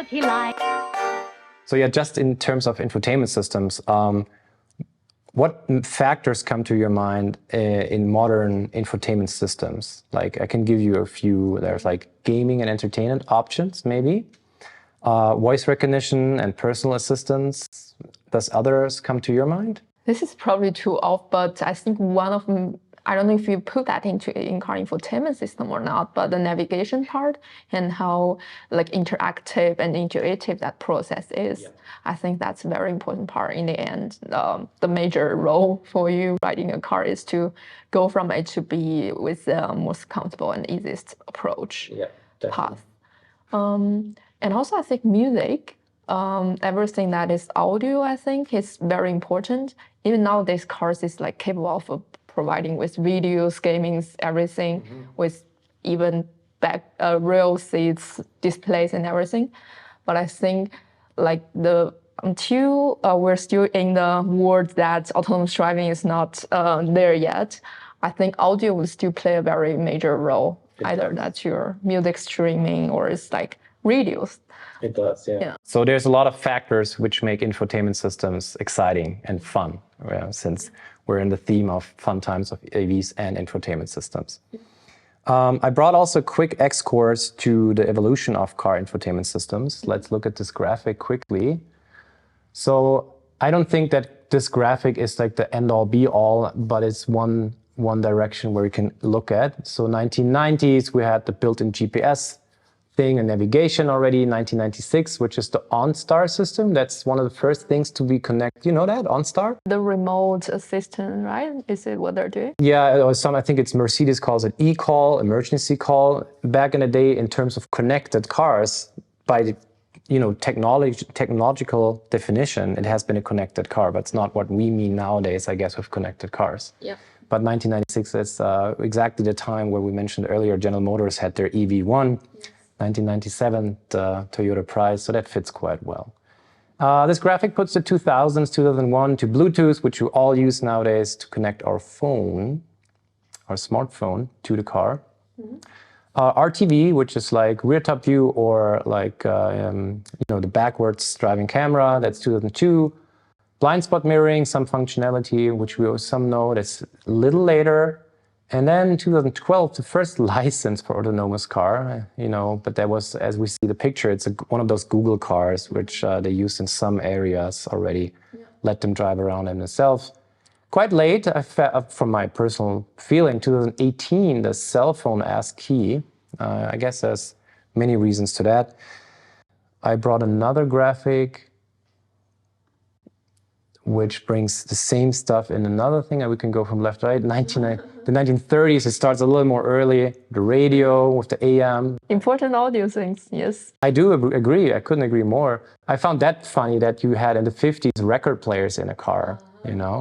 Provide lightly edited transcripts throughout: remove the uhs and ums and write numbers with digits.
what he likes. So yeah, just in terms of infotainment systems, what factors come to your mind in modern infotainment systems? Like, I can give you a few. There's like gaming and entertainment options, maybe. Voice recognition and personal assistance. Does others come to your mind? This is probably too off, but I think one of them, I don't know if you put that into in-car infotainment system or not, but the navigation part and how like interactive and intuitive that process is. Yeah. I think that's a very important part in the end. The major role for you riding a car is to go from A to B with the most comfortable and easiest approach path. And also I think music, everything that is audio, I think is very important. Even nowadays, cars is like capable of providing with videos, gamings, everything, with even back real seats, displays, and everything. But I think like until we're still in the world that autonomous driving is not there yet, I think audio will still play a very major role. Either that's your music streaming or it's like radios. It does, yeah. So there's a lot of factors which make infotainment systems exciting and fun, since we're in the theme of fun times of AVs and infotainment systems. I brought also a quick excursus to the evolution of car infotainment systems. Let's look at this graphic quickly. So I don't think that this graphic is like the end-all be-all, but it's one direction where we can look at. So 1990s, we had the built-in GPS thing and navigation already. 1996, which is the OnStar system. That's one of the first things to be connected. You know that, OnStar? The remote assistant, right? Is it what they're doing? Yeah, or I think it's Mercedes calls it e-call, emergency call. Back in the day, in terms of connected cars, by technological definition, it has been a connected car, but it's not what we mean nowadays, I guess, with connected cars. Yeah. But 1996 is exactly the time where we mentioned earlier, General Motors had their EV1. 1997, the Toyota Prius, so that fits quite well. This graphic puts the 2000s, 2001 to Bluetooth, which we all use nowadays to connect our phone, our smartphone, to the car. RTV, which is like rear top view or like the backwards driving camera, that's 2002. Blind spot mirroring, some functionality, which we some know, that's a little later. And then 2012, the first license for autonomous car, but that was, as we see the picture, it's one of those Google cars, which they use in some areas already, let them drive around themselves. Quite late, from my personal feeling, 2018, the cell phone ASCII. I guess there's many reasons to that. I brought another graphic which brings the same stuff in another thing, and we can go from left to right. The 1930s, it starts a little more early. The radio with the AM. Important audio things, yes. I do agree. I couldn't agree more. I found that funny that you had in the 50s record players in a car,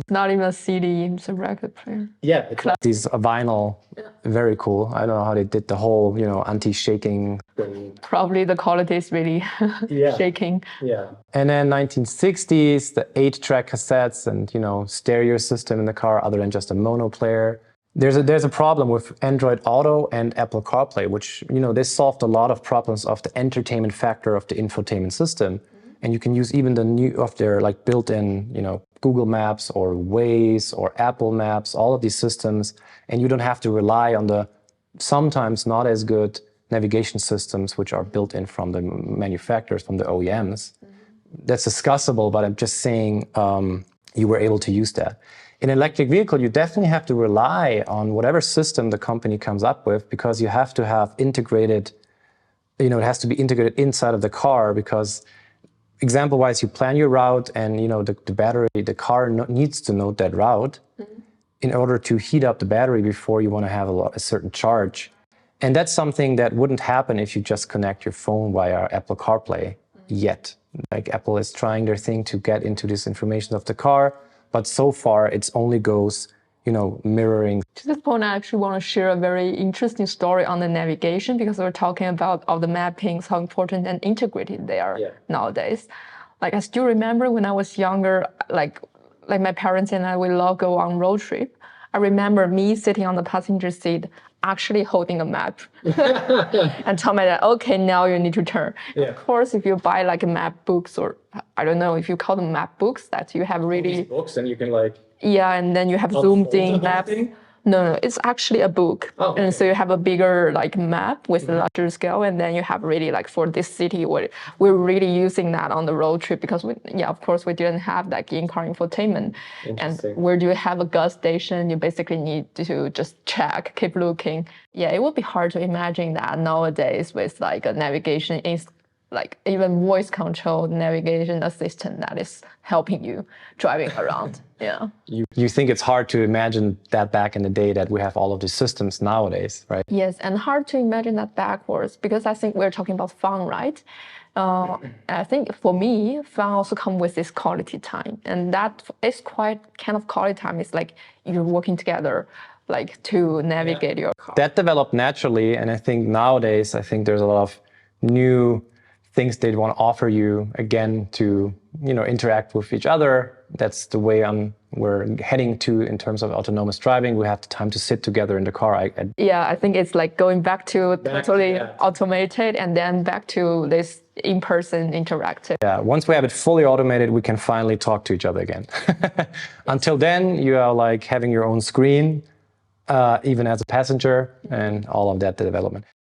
Not even a CD, it's a record player. Yeah, these vinyl, very cool. I don't know how they did the whole, anti-shaking thing. Probably the quality is really shaking. Yeah. And then 1960s, the 8-track cassettes and, stereo system in the car other than just a mono player. There's a problem with Android Auto and Apple CarPlay, which, they solved a lot of problems of the entertainment factor of the infotainment system. And you can use even the new of their like built-in, Google Maps or Waze or Apple Maps, all of these systems, and you don't have to rely on the sometimes not as good navigation systems which are built in from the manufacturers, from the OEMs. That's discussable, but I'm just saying you were able to use that. In an electric vehicle, you definitely have to rely on whatever system the company comes up with, because you have to have integrated, it has to be integrated inside of the car, because example-wise, you plan your route and, the battery, the car needs to know that route in order to heat up the battery before you want to have a certain charge. And that's something that wouldn't happen if you just connect your phone via Apple CarPlay yet. Like Apple is trying their thing to get into this information of the car, but so far it only goes, mirroring. To this point, I actually want to share a very interesting story on the navigation, because we're talking about all the mappings, how important and integrated they are nowadays. Like I still remember when I was younger, like my parents and I, we love go on road trip. I remember me sitting on the passenger seat, actually holding a map and tell me that, okay, now you need to turn. Yeah. Of course, if you buy like map books, or I don't know if you call them map books, that you have really books, and you can like and then you have zoomed in maps. No, it's actually a book. Oh, okay. And so you have a bigger like map with a larger scale, and then you have really like for this city, we're really using that on the road trip because of course we didn't have like in-car infotainment. And where do you have a gas station? You basically need to just check, keep looking. Yeah, it would be hard to imagine that nowadays with like a navigation like even voice control navigation assistant that is helping you driving around. Yeah. You think it's hard to imagine that back in the day that we have all of these systems nowadays, right? Yes, and hard to imagine that backwards because I think we're talking about fun, right? I think for me, fun also comes with this quality time, and that is quite kind of quality time. It's like you're working together, like to navigate your car. That developed naturally, and I think nowadays, there's a lot of new things they want to offer you again to interact with each other. That's the way we're heading to in terms of autonomous driving. We have the time to sit together in the car. I think it's like going back to totally automated and then back to this in-person interactive. Yeah, once we have it fully automated, we can finally talk to each other again. Until then, you are like having your own screen, even as a passenger, and all of that development.